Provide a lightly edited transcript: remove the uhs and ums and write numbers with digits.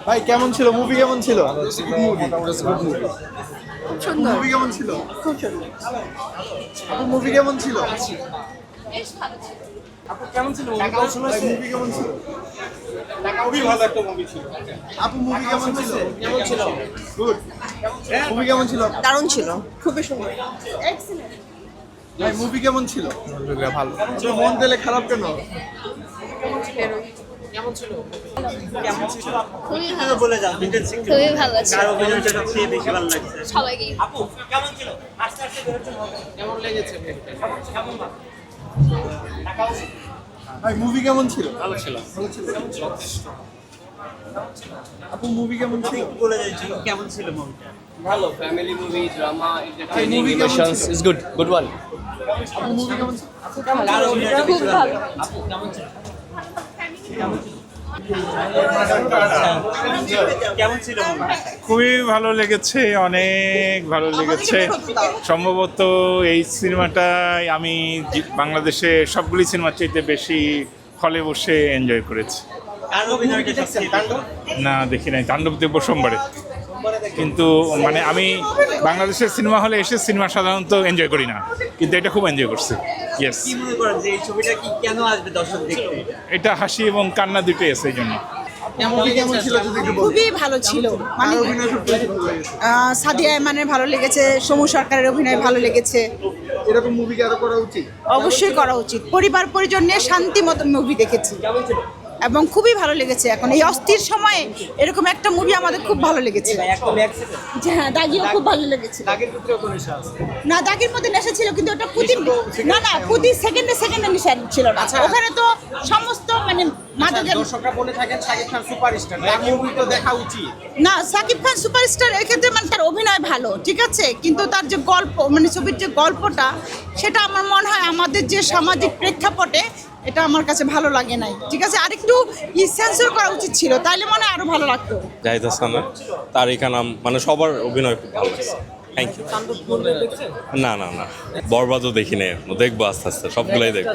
ভাই কেমন ছিল মুভি, কেমন ছিল? সুন্দর, মুভি কেমন ছিল? খুব সুন্দর। আপু মুভি কেমন ছিল? বেশ ভালো ছিল। আপু কেমন ছিল মুভি, কেমন ছিল? খুবই ভালো একটা মুভি ছিল। আপু মুভি কেমন ছিল? গুড। মুভি কেমন ছিল? দারুণ ছিল, খুবই সুন্দর। ভাই মুভি কেমন ছিল? ভালো। আপনার মন দিলে খারাপ কেন? খুবই ভালো, বলে যাও খুবই ভালো ছিল কার অভিনয়টা সবচেয়ে বেশি ভালো লাগছে? সবাইকে। আপু কেমন ছিল? আস্তে আস্তে বেরোচ্ছেন হবে। কেমন লেগেছে? কেমন ভালো? ভাই মুভি কেমন ছিল? ভালো ছিল। আপু মুভি কেমন ছিল? বলে যাচ্ছি কেমন ছিল মুভিটা? ভালো family movie, drama, entertaining, movie কেমন ইমোশনস ছিল? Is good, good one. আপু মুভি কেমন ছিল? কার অভিনয়টা খুব বেশি ভালো ভালো। লাগছে? আপু কেমন ছিল? কেমন ছিল মুভিটা? খুবই ভালো লেগেছে, অনেক ভালো লেগেছে। সম্ভবত এই সিনেমাটাই আমি বাংলাদেশে সবগুলি সিনেমার চাইতে বেশি হলে বসে এনজয় করেছি। কার অভিনয়টা সবচেয়ে ভালো? না দেখি নাই, তাণ্ডব দেখবো সোমবারে। কিন্তু মানে আমি বাংলাদেশের সিনেমা হলে এসে সিনেমা সাধারণত এনজয় করি না, কিন্তু এটা খুব এনজয় করছি। ইয়েস, কি মনে করেন যে এই ছবিটা কি কেন আসবে দর্শক দেখতে? এটা হাসি এবং কান্না দুটোই আছে এই জন্য। মুভি কেমন ছিল যদি একটু বলেন? খুবই ভালো ছিল, মানে কার অভিনয় সবচেয়ে বেশি ভালো লেগেছে? সাদিয়া আয়মানের ভালো লেগেছে, সমু সরকারের অভিনয় ভালো লেগেছে। এরকম মুভি কি আরো করা উচিত? অবশ্যই করা উচিত। পরিবার পরিজন নিয়ে শান্তি মতো মুভি দেখেছি এবং খুবই ভালো লেগেছে। এখন এই অস্থির সময়ে এরকম একটা মুভি আমাদের খুব ভালো লেগেছে। একদম অ্যাক্সিডেন্ট। হ্যাঁ, দাগিও খুব ভালো লেগেছে। আগের ভিতরেও কোনো নেশা আছে? না, দাগির মধ্যে নেশা ছিল, কিন্তু ওটা প্রতি সেকেন্ডে নেশা ছিল না। ওখানে তো সমস্ত মানে মাদকের। দর্শকরা বলে থাকেন শাকিব খান সুপারস্টার, তার মুভি তো দেখা উচিত। না, সাকিব খান সুপারস্টার, এক্ষেত্রে মানে তার অভিনয় ভালো, ঠিক আছে, কিন্তু তার যে গল্প, মানে ছবির যে গল্পটা, সেটা আমার মনে হয় আমাদের যে সামাজিক প্রেক্ষাপটে এটা আমার কাছে ভালো লাগে নাই, ঠিক আছে। আরেকটু সেন্সর করা উচিত ছিল, তাইলে মনে হয় আরো ভালো লাগতো। জাহিদ হাসানের, তারিক আনাম, মানে সবার অভিনয় খুব ভালো লাগছে। Thank you. না না না, বরবাদও দেখি নাই, দেখবো আস্তে আস্তে, সবগুলাই দেখবো।